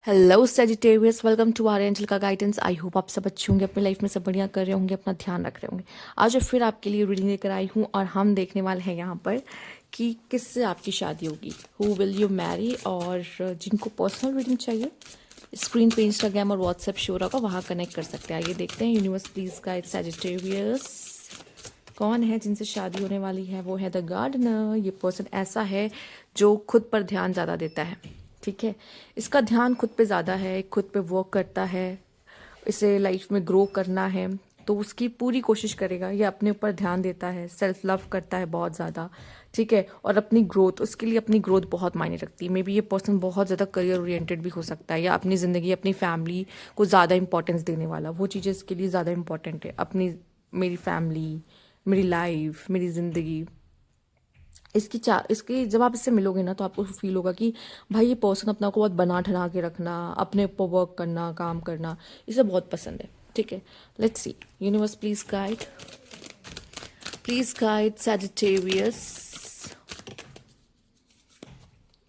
Hello Sagittarius, welcome to our angel का guidance. I hope आप सब अच्छे होंगे, अपनी लाइफ में सब बढ़िया कर रहे होंगे, अपना ध्यान रख रहे होंगे। आज मैं फिर आपके लिए रीडिंग लेकर आई हूँ और हम देखने वाले हैं यहाँ पर कि किससे आपकी शादी होगी, हु विल यू मैरी। और जिनको पर्सनल रीडिंग चाहिए, स्क्रीन पे इंस्टाग्राम और व्हाट्सएप शो होगा, वहाँ कनेक्ट कर सकते हैं। आइए देखते हैं यूनिवर्स प्लीज गाइड सेजिटेरियस कौन है जिनसे शादी होने वाली है। वो है द गार्डनर। ये पर्सन ऐसा है जो खुद पर ध्यान ज़्यादा देता है, ठीक है। इसका ध्यान खुद पे ज़्यादा है, खुद पे वर्क करता है, इसे लाइफ में ग्रो करना है तो उसकी पूरी कोशिश करेगा। ये अपने ऊपर ध्यान देता है, सेल्फ लव करता है बहुत ज़्यादा, ठीक है। और अपनी ग्रोथ, उसके लिए अपनी ग्रोथ बहुत मायने रखती है। मे बी ये पर्सन बहुत ज़्यादा करियर ओरिएंटेड भी हो सकता है, या अपनी ज़िंदगी अपनी फैमिली को ज़्यादा इंपॉर्टेंस देने वाला। वो चीज़ें इसके लिए ज़्यादा इंपॉर्टेंट है, अपनी मेरी फैमिली, मेरी लाइफ, मेरी ज़िंदगी। इसकी जब आप इससे मिलोगे ना तो आपको फील होगा कि भाई ये पर्सन अपना को बहुत बना ठना के रखना, अपने ऊपर वर्क करना, काम करना, इसे बहुत पसंद है, ठीक है। Let's see universe please guide Sagittarius.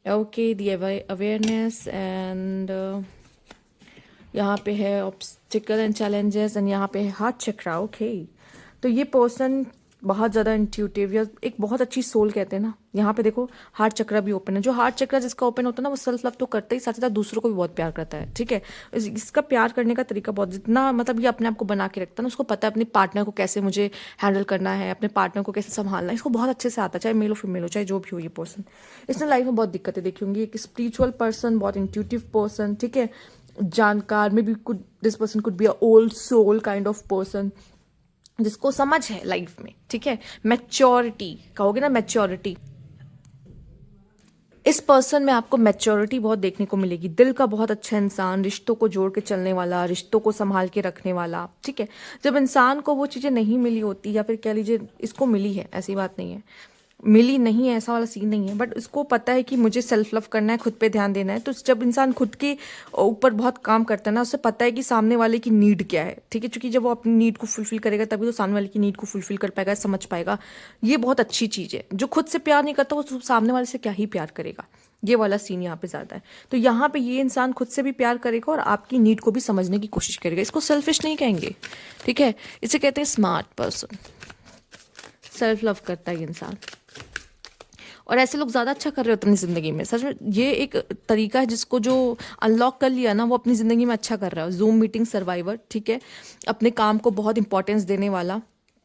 Okay, the awareness and यहाँ पे है ऑब्स्टिकल एंड चैलेंजेस एंड यहाँ पे है हार्ट चक्रा। ओके, तो ये पर्सन बहुत ज़्यादा इंट्यूटिव या एक बहुत अच्छी सोल कहते हैं ना। यहाँ पे देखो हार्ट चक्रा भी ओपन है। जो हार्ट चक्रा जिसका ओपन होता है ना, वो सेल्फ लव तो करता ही, साथ ही साथ दूसरों को भी बहुत प्यार करता है, ठीक है। इसका प्यार करने का तरीका बहुत, जितना मतलब ये अपने आप को बना के रखता है ना, उसको पता है अपने पार्टनर को कैसे मुझे हैंडल करना है, अपने पार्टनर को कैसे संभालना है, इसको बहुत अच्छे से आता है, चाहे मेल हो फीमेल हो, चाहे जो भी हो ये पर्सन। इसने लाइफ में बहुत दिक्कतें देखी होंगी। एक स्पिरिचुअल पर्सन, बहुत इंट्यूटिव पर्सन, ठीक है, जानकार में भी could this person could be a old soul kind of person जिसको समझ है लाइफ में, ठीक है। मैच्योरिटी कहोगे ना, मैच्योरिटी। इस पर्सन में आपको मैच्योरिटी बहुत देखने को मिलेगी। दिल का बहुत अच्छा इंसान, रिश्तों को जोड़ के चलने वाला, रिश्तों को संभाल के रखने वाला, ठीक है। जब इंसान को वो चीज़ें नहीं मिली होती, या फिर कह लीजिए इसको मिली है, ऐसी बात नहीं है, मिली नहीं है, ऐसा वाला सीन नहीं है, बट उसको पता है कि मुझे सेल्फ लव करना है, खुद पे ध्यान देना है। तो जब इंसान खुद के ऊपर बहुत काम करता है ना, उसे पता है कि सामने वाले की नीड क्या है, ठीक है। क्योंकि जब वो अपनी नीड को फुलफिल करेगा तभी तो सामने वाले की नीड को फुलफिल कर पाएगा, समझ पाएगा। ये बहुत अच्छी चीज़ है। जो खुद से प्यार नहीं करता वो सामने वाले से क्या ही प्यार करेगा। ये वाला सीन यहाँ पे ज़्यादा है। तो यहाँ पे ये इंसान खुद से भी प्यार करेगा और आपकी नीड को भी समझने की कोशिश करेगा। इसको सेल्फिश नहीं कहेंगे, ठीक है। इसे कहते हैं स्मार्ट पर्सन। सेल्फ लव करता है ये इंसान, और ऐसे लोग ज़्यादा अच्छा कर रहे होते हैं अपनी ज़िंदगी में। सच में ये एक तरीका है जिसको जो अनलॉक कर लिया ना, वो अपनी ज़िंदगी में अच्छा कर रहा है। जूम मीटिंग सर्वाइवर, ठीक है, अपने काम को बहुत इंपॉर्टेंस देने वाला,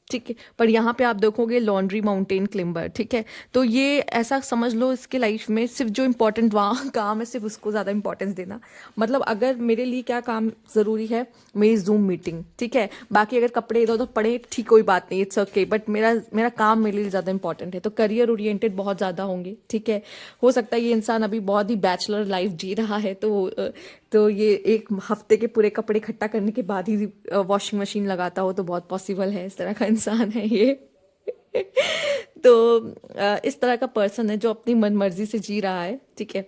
ठीक है। पर यहाँ पे आप देखोगे लॉन्ड्री माउंटेन क्लिम्बर, ठीक है। तो ये ऐसा समझ लो इसके लाइफ में सिर्फ जो इंपॉर्टेंट वहाँ काम है, सिर्फ उसको ज़्यादा इंपॉर्टेंस देना। मतलब अगर मेरे लिए क्या काम ज़रूरी है, मेरी जूम मीटिंग, ठीक है। बाकी अगर कपड़े इधर उधर पड़े, ठीक, कोई बात नहीं, इट्स ओके, बट मेरा मेरा काम मेरे लिए ज़्यादा इंपॉर्टेंट है। तो करियर ओरिएंटेड बहुत ज़्यादा होंगे, ठीक है। हो सकता है ये इंसान अभी बहुत ही बैचलर लाइफ जी रहा है, तो ये एक हफ्ते के पूरे कपड़े इकट्ठा करने के बाद ही वॉशिंग मशीन लगाता हो, तो बहुत पॉसिबल है। इस तरह का इंसान है ये। तो इस तरह का पर्सन है जो अपनी मन मर्जी से जी रहा है, ठीक है।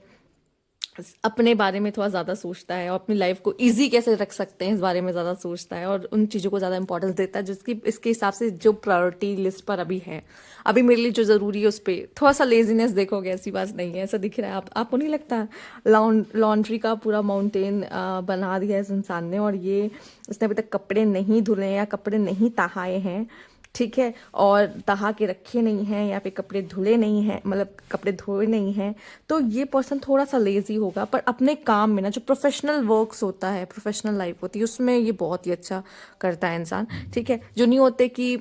अपने बारे में थोड़ा ज़्यादा सोचता है और अपनी लाइफ को इजी कैसे रख सकते हैं इस बारे में ज़्यादा सोचता है, और उन चीज़ों को ज़्यादा इंपॉर्टेंस देता है जिसकी इसके हिसाब से जो प्रायोरिटी लिस्ट पर अभी है। अभी मेरे लिए जो ज़रूरी है उस पर थोड़ा सा लेजीनेस देखोगे, ऐसी बात नहीं है, ऐसा दिख रहा है। आपको नहीं लगता लॉन्ड्री का पूरा माउंटेन बना दिया है इस इंसान ने, और ये इसने अभी तक कपड़े नहीं धुले हैं या कपड़े नहीं तहाए हैं, ठीक है, और तहा के रखे नहीं हैं, या फिर कपड़े धुले नहीं हैं, मतलब कपड़े धोए नहीं हैं। तो ये पर्सन थोड़ा सा लेजी होगा, पर अपने काम में ना, जो प्रोफेशनल वर्क्स होता है, प्रोफेशनल लाइफ होती है, उसमें ये बहुत ही अच्छा करता है इंसान, ठीक है। जो नहीं होते कि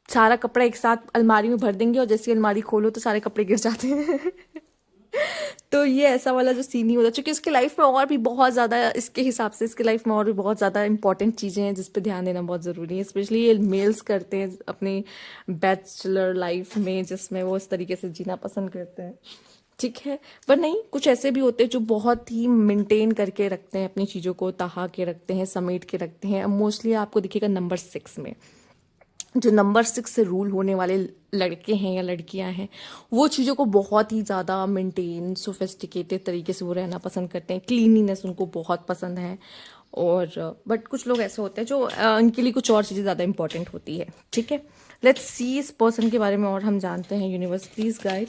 सारा कपड़ा एक साथ अलमारी में भर देंगे और जैसे अलमारी खोलो तो सारे कपड़े गिर जाते हैं। तो ये ऐसा वाला जो सीन ही होता है, क्योंकि इसकी लाइफ में और भी बहुत ज़्यादा, इसके हिसाब से इसकी लाइफ में और भी बहुत ज़्यादा इंपॉर्टेंट चीज़ें हैं जिस पे ध्यान देना बहुत ज़रूरी है। स्पेशली ये मेल्स करते हैं अपनी बैचलर लाइफ में, जिसमें वो इस तरीके से जीना पसंद करते हैं, ठीक है। पर नहीं, कुछ ऐसे भी होते हैं जो बहुत ही मेंटेन करके रखते हैं अपनी चीज़ों को, तहा के रखते हैं, समेट के रखते हैं। मोस्टली आपको दिखेगा नंबर 6 में। जो नंबर 6 से रूल होने वाले लड़के हैं या लड़कियां हैं, वो चीज़ों को बहुत ही ज़्यादा मेंटेन, सोफिस्टिकेटेड तरीके से वो रहना पसंद करते हैं। क्लीनिनेस उनको बहुत पसंद है। और बट कुछ लोग ऐसे होते हैं जो इनके लिए कुछ और चीज़ें ज़्यादा इंपॉर्टेंट होती है, ठीक है। लेट्स सी इस पर्सन के बारे में और हम जानते हैं। यूनिवर्स प्लीज गाइड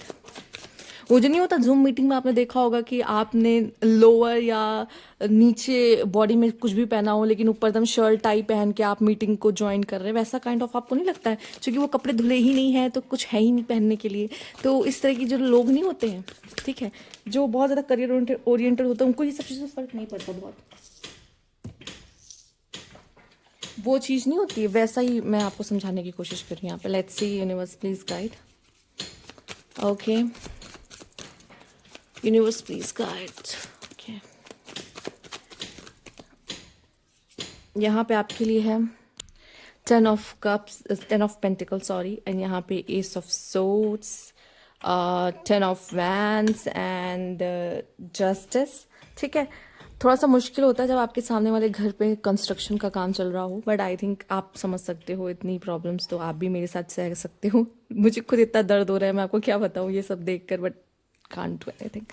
वो जो नहीं होता जूम मीटिंग में, आपने देखा होगा कि आपने लोअर या नीचे बॉडी में कुछ भी पहना हो लेकिन ऊपर एकदम शर्ट टाई पहन के आप मीटिंग को ज्वाइन कर रहे हैं, वैसा काइंड ऑफ आपको नहीं लगता है? क्योंकि वो कपड़े धुले ही नहीं है तो कुछ है ही नहीं पहनने के लिए। तो इस तरह की जो लोग नहीं होते हैं, ठीक है, जो बहुत ज़्यादा करियर ओरिएंटेड होते हैं, उनको ये सब चीज़ों से फर्क नहीं पड़ता बहुत, वो चीज़ नहीं होती है। वैसा ही मैं आपको समझाने की कोशिश कर रही हूँ यहाँ पे। Let's see, universe please guide. Okay, universe please guide. Okay, यहाँ पे आपके लिए है 10 of Cups, 10 of Pentacles, sorry, and यहाँ पे Ace of Swords, 10 of Wands and Justice। ठीक है, थोड़ा सा मुश्किल होता है जब आपके सामने वाले घर पे कंस्ट्रक्शन का काम चल रहा हो, बट आई थिंक आप समझ सकते हो इतनी प्रॉब्लम्स, तो आप भी मेरे साथ सह सकते हो। मुझे खुद इतना दर्द हो रहा है, मैं आपको क्या बताऊँ ये सब देख कर, बट कांट डू एनीथिंग।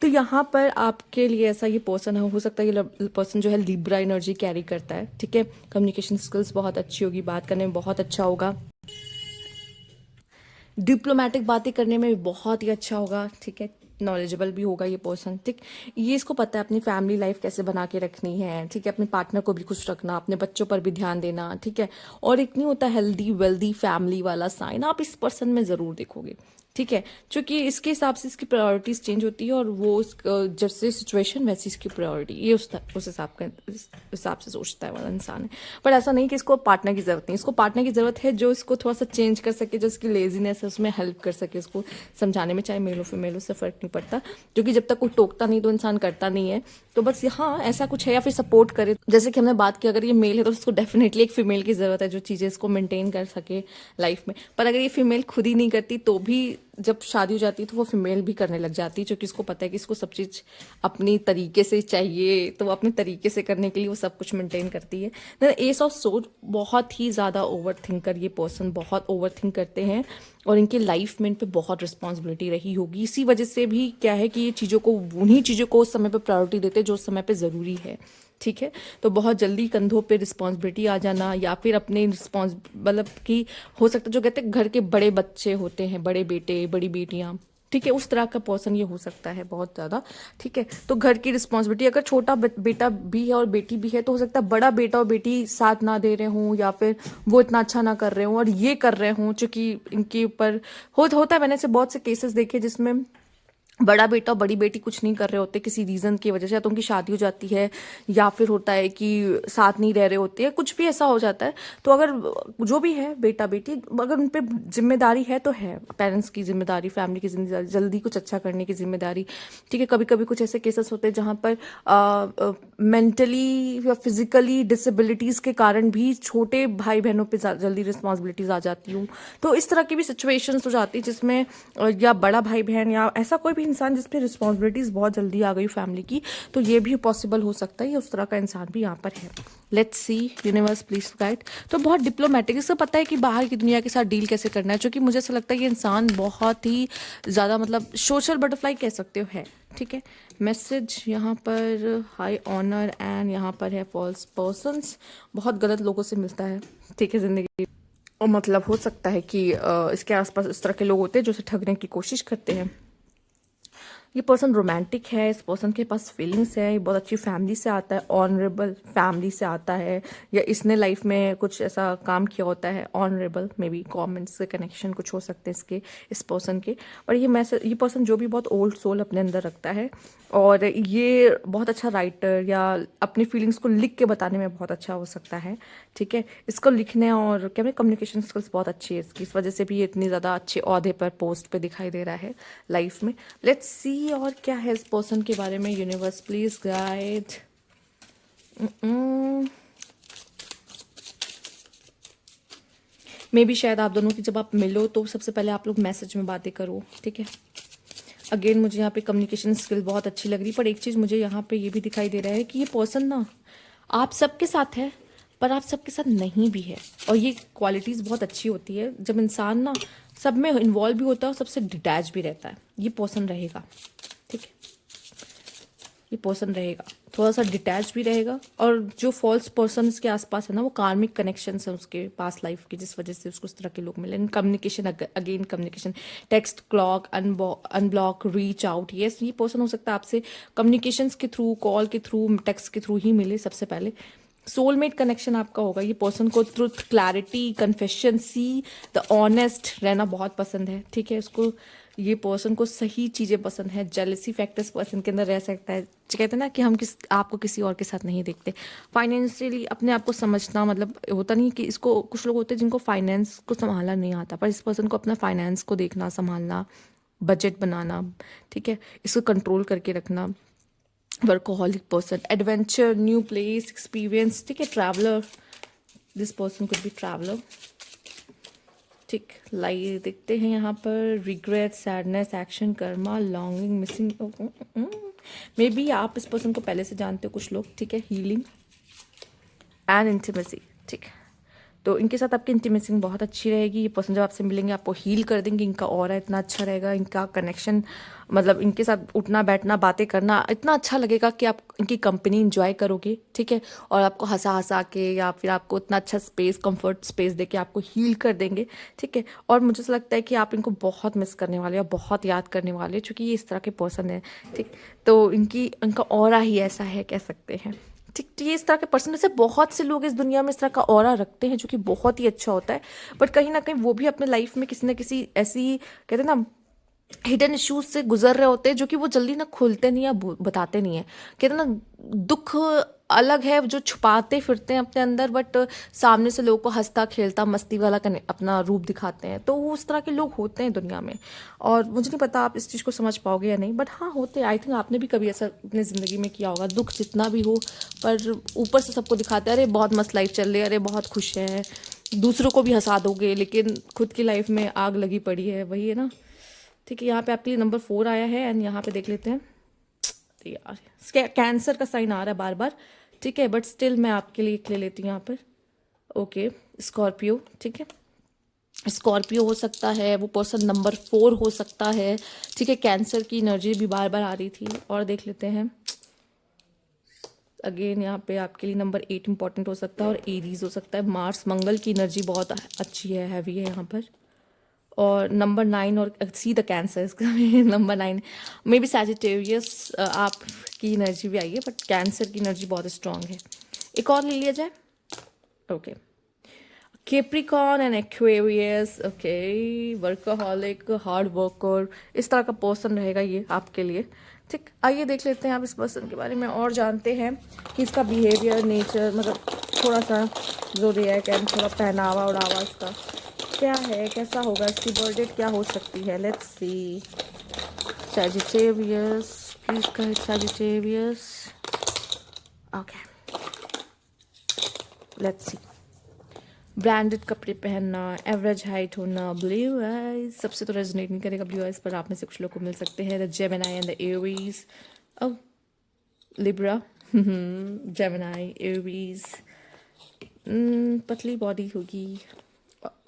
तो यहाँ पर आपके लिए ऐसा ये पर्सन हो सकता है, ये पर्सन जो है लिब्रा एनर्जी कैरी करता है। ठीक है, कम्युनिकेशन स्किल्स बहुत अच्छी होगी, बात करने में बहुत अच्छा होगा, डिप्लोमेटिक बातें करने में भी बहुत ही अच्छा होगा। ठीक है, नॉलेजेबल भी होगा ये पर्सन। ठीक, ये इसको पता है अपनी फैमिली लाइफ कैसे बना के रखनी है। ठीक है, अपने पार्टनर को भी खुश रखना, अपने बच्चों पर भी ध्यान देना। ठीक है, और एक नहीं होता हेल्दी वेल्दी फैमिली वाला साइन आप इस पर्सन में ज़रूर देखोगे। ठीक है, क्योंकि इसके हिसाब से इसकी प्रायोरिटीज चेंज होती है, और वो जैसे सिचुएशन वैसी इसकी प्रायोरिटी, ये उस हिसाब से सोचता है वाला इंसान है। पर ऐसा नहीं कि इसको पार्टनर की जरूरत नहीं, इसको पार्टनर की जरूरत है जो इसको थोड़ा सा चेंज कर सके, जो इसकी लेजीनेस है उसमें हेल्प कर सके, इसको समझाने में, चाहे मेल हो फीमेल हो, से फर्क नहीं पड़ता। क्योंकि जब तक कोई टोकता नहीं तो इंसान करता नहीं है। तो बस हाँ ऐसा कुछ है, या फिर सपोर्ट करे। जैसे कि हमने बात की, अगर ये मेल है तो उसको डेफिनेटली एक फीमेल की जरूरत है जो चीज़ें इसको मेंटेन कर सके लाइफ में। पर अगर ये फीमेल खुद ही नहीं करती तो भी जब शादी हो जाती है तो वो फीमेल भी करने लग जाती है, क्योंकि इसको पता है कि इसको सब चीज़ अपनी तरीके से चाहिए, तो वो अपने तरीके से करने के लिए वो सब कुछ मेंटेन करती है। देन एस ऑफ सोर्ड, बहुत ही ज़्यादा ओवर थिंकर ये पर्सन, बहुत ओवर थिंक करते हैं, और इनके लाइफ में इन पे बहुत रिस्पॉन्सिबिलिटी रही होगी। इसी वजह से भी क्या है कि ये चीज़ों को, उन्हीं चीज़ों को उस समय पर प्रायोरिटी देते हैं जो उस समय पर ज़रूरी है। ठीक है, तो बहुत जल्दी कंधों पे रिस्पॉन्सिबिलिटी आ जाना, या फिर अपने मतलब कि हो सकता है जो कहते हैं घर के बड़े बच्चे होते हैं, बड़े बेटे बड़ी बेटियां, ठीक है, उस तरह का पर्सन ये हो सकता है बहुत ज़्यादा। ठीक है, तो घर की रिस्पॉन्सिबिलिटी, अगर छोटा बेटा भी है और बेटी भी है तो हो सकता है बड़ा बेटा और बेटी साथ ना दे रहे हों, या फिर वो इतना अच्छा ना कर रहे हों और ये कर रहे हों, क्योंकि इनके ऊपर होता है। मैंने ऐसे बहुत से केसेस देखे जिसमें बड़ा बेटा और बड़ी बेटी कुछ नहीं कर रहे होते किसी रीज़न की वजह से, या तो उनकी शादी हो जाती है, या फिर होता है कि साथ नहीं रह रहे होते हैं, कुछ भी ऐसा हो जाता है। तो अगर जो भी है बेटा बेटी, अगर उन पर जिम्मेदारी है तो है, पेरेंट्स की जिम्मेदारी, फैमिली की जिम्मेदारी, जल्दी कुछ अच्छा करने की जिम्मेदारी। ठीक है, कभी कभी कुछ ऐसे केसेस होते हैं जहाँ पर मेंटली या फिजिकली डिसेबिलिटीज़ के कारण भी छोटे भाई बहनों पे जल्दी रिस्पॉन्सिबिलिटीज़ आ जाती हूँ। तो इस तरह की भी सिचुएशंस हो जाती है जिसमें या बड़ा भाई बहन या ऐसा कोई भी इंसान जिस पे रिस्पॉन्सिबिलिटीज़ बहुत जल्दी आ गई फैमिली की, तो ये भी पॉसिबल हो सकता है, ये उस तरह का इंसान भी यहाँ पर है। Let's see, universe please guide. तो बहुत डिप्लोमेटिक, इसको पता है कि बाहर की दुनिया के साथ डील कैसे करना है, क्योंकि मुझे ऐसा लगता है ये इंसान बहुत ही ज़्यादा, मतलब सोशल बटरफ्लाई कह सकते हो है। ठीक है, मैसेज यहाँ पर हाई ऑनर, एंड यहाँ पर है फॉल्स पर्सन्स, बहुत गलत लोगों से मिलता है। ठीक है, जिंदगी, और मतलब हो सकता है कि इसके आसपास इस तरह के लोग होते हैं जो इसे ठगने की कोशिश करते हैं। ये पर्सन रोमांटिक है, इस पर्सन के पास फीलिंग्स है, ये बहुत अच्छी फैमिली से आता है, ऑनरेबल फैमिली से आता है, या इसने लाइफ में कुछ ऐसा काम किया होता है ऑनरेबल, मे बी गवर्नमेंट से कनेक्शन कुछ हो सकते हैं इसके, इस पर्सन के। और ये पर्सन जो भी बहुत ओल्ड सोल अपने अंदर रखता है, और ये बहुत अच्छा राइटर या अपनी फीलिंग्स को लिख के बताने में बहुत अच्छा हो सकता है। ठीक है, इसको लिखने और क्या मैं कम्युनिकेशन स्किल्स बहुत अच्छी है इसकी, इस वजह से भी ये इतनी ज़्यादा अच्छे ओहदे पर, पोस्ट पे दिखाई दे रहा है लाइफ में। लेट्स सी और क्या है इस पर्सन के बारे में, universe please guide. May be शायद आप दोनों की जब आप मिलो तो सबसे पहले आप लोग मैसेज में बातें करो। ठीक है, अगेन मुझे यहाँ पे कम्युनिकेशन स्किल बहुत अच्छी लग रही, पर एक चीज़ मुझे यहाँ पे ये भी दिखाई दे रहा है कि ये पर्सन ना आप सबके साथ है, पर आप सबके साथ नहीं भी है। और ये क्वालिटीज़ बहुत अच्छी होती है जब इंसान ना सब में इन्वॉल्व भी होता है और सबसे डिटैच भी रहता है। ये पर्सन रहेगा, ठीक है, ये पर्सन रहेगा, थोड़ा सा डिटैच भी रहेगा, और जो फॉल्स पर्सन के आसपास है ना, वो कार्मिक कनेक्शन है उसके पास लाइफ के, जिस वजह से उसको इस तरह के लोग मिले। Communication, again communication, text, clock, unblock, reach out, ये पर्सन हो सकता है आपसे कम्युनिकेशंस के थ्रू, कॉल के थ्रू, टेक्स्ट के थ्रू ही मिले सबसे पहले। सोलमेट कनेक्शन आपका होगा। ये पर्सन को ट्रुथ, क्लैरिटी, कन्फेशंसी, द ऑनेस्ट रहना बहुत पसंद है, ठीक है। उसको, ये पर्सन को सही चीज़ें पसंद है। जेलसी फैक्टर्स पर्सन के अंदर रह सकता है। कहते हैं ना कि हम आपको किसी और के साथ नहीं देखते। फाइनेंशियली अपने आप को समझना, मतलब होता नहीं कि इसको, कुछ लोग होते हैं जिनको फाइनेंस को संभालना नहीं आता, पर इस पर्सन को अपना फाइनेंस को देखना, संभालना, बजट बनाना, ठीक है, इसको कंट्रोल करके रखना। Workaholic person, adventure, new place, experience, ठीक है, traveller, this person could B traveller, ठीक। लाइक देखते हैं यहाँ पर, regret, sadness, action, Karma, longing, missing, may be आप इस पर्सन को पहले से जानते हो कुछ लोग, ठीक है। हीलिंग एंड इंटीमेसी, ठीक। तो इनके साथ आपकी इंटीमेसी बहुत अच्छी रहेगी। ये पर्सन जब आपसे मिलेंगे आपको हील कर देंगे। इनका ऑरा इतना अच्छा रहेगा, इनका कनेक्शन, मतलब इनके साथ उठना बैठना, बातें करना इतना अच्छा लगेगा कि आप इनकी कंपनी इंजॉय करोगे, ठीक है। और आपको हंसा हंसा के, या फिर आपको इतना अच्छा स्पेस, कंफर्ट स्पेस दे के आपको हील कर देंगे, ठीक है। और मुझे ऐसा लगता है कि आप इनको बहुत मिस करने वाले और बहुत याद करने वाले, क्योंकि ये इस तरह के पर्सन है, ठीक। तो इनका ऑरा ही ऐसा है, कह सकते हैं, ठीक। तो ये इस तरह के पर्सन, से बहुत से लोग इस दुनिया में इस तरह का ऑरा रखते हैं, जो कि बहुत ही अच्छा होता है। बट कहीं ना कहीं वो भी अपने लाइफ में किसी ना किसी ऐसी, कहते हैं ना, हिडन इश्यूज से गुजर रहे होते हैं, जो कि वो जल्दी ना खुलते नहीं या बताते नहीं है। कहते हैं ना, दुख अलग है जो छुपाते फिरते हैं अपने अंदर, बट सामने से लोगों को हंसता खेलता मस्ती वाला अपना रूप दिखाते हैं। तो वो उस तरह के लोग होते हैं दुनिया में, और मुझे नहीं पता आप इस चीज़ को समझ पाओगे या नहीं, बट हाँ होते हैं। आई थिंक आपने भी कभी ऐसा अपनी ज़िंदगी में किया होगा, दुख जितना भी हो, पर ऊपर से सबको दिखाते हैं, अरे बहुत मस्त लाइफ चल रही है, अरे बहुत खुश है, दूसरों को भी हंसा दोगे, लेकिन खुद की लाइफ में आग लगी पड़ी है, वही है ना, ठीक है। यहाँ पे आपके लिए नंबर 4 आया है, एंड यहाँ पे देख लेते हैं। तो यार कैंसर का साइन आ रहा है बार बार, ठीक है, बट स्टिल मैं आपके लिए ले लेती हूँ यहाँ पर। ओके, स्कॉर्पियो, ठीक है। स्कॉर्पियो हो सकता है, वो पर्सन नंबर 4 हो सकता है, ठीक है। कैंसर की एनर्जी भी बार बार आ रही थी। और देख लेते हैं अगेन, यहाँ पे आपके लिए नंबर 8 इंपॉर्टेंट हो सकता है, और एरीज हो सकता है। मार्स, मंगल की एनर्जी बहुत अच्छी है, हैवी है यहाँ पर। और नंबर 9, और सी द कैंसर, इसका नंबर 9 मे बी सैजिटेरियस, आपकी एनर्जी भी आई है, बट कैंसर की एनर्जी बहुत स्ट्रांग है। एक और ले लिया जाए, okay. Capricorn and Aquarius, okay, workaholic, hard worker, इस तरह का पर्सन रहेगा ये आपके लिए, ठीक। आइए देख लेते हैं आप इस पर्सन के बारे में और जानते हैं कि इसका बिहेवियर, नेचर, मतलब थोड़ा सा ज़ोडिएक एंड थोड़ा पहनावा उड़ावा इसका क्या है, कैसा होगा, इसकी बर्थ डेट क्या हो सकती है। Let's see, Sagittarius, please guide Sagittarius, okay, let's see. Branded कपड़े पहनना, एवरेज हाइट होना, ब्लू आइज, सबसे तो रेजोनेट नहीं करेगा ब्लू आइज, पर आप में से कुछ लोग को मिल सकते हैं। The Gemini and the Aries, oh Libra, Gemini, Aries, पतली बॉडी होगी,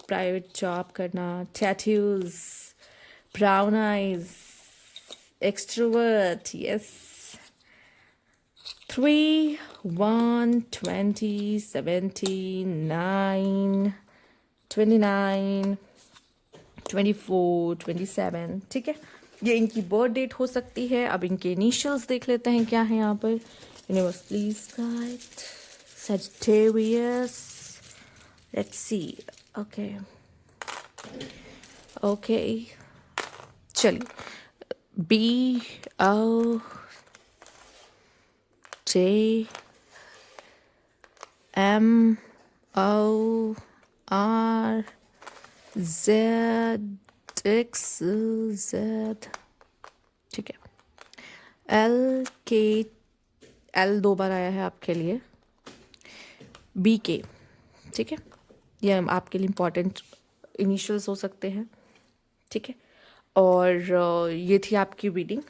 प्राइवेट जॉब करना, tattoos, brown eyes, extrovert, yes. 3, 1, 20, 79, 29, 24, 27, ठीक है। ये इनकी बर्थ डेट हो सकती है। अब इनके इनिशियल्स देख लेते हैं क्या है यहाँ पर। Universe please guide Sagittarius, let's see, okay okay, चलिए, BOJMORZXZ, ठीक है। L 2 बार आया है आपके लिए, BK, ठीक है। ये आपके लिए इम्पोर्टेंट इनिशियल्स हो सकते हैं, ठीक है। और ये थी आपकी रीडिंग।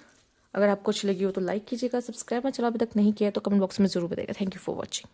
अगर आपको अच्छी लगी हो तो लाइक कीजिएगा, सब्सक्राइब ना चला अभी तक नहीं किया तो कमेंट बॉक्स में ज़रूर बताइएगा। Thank you for watching.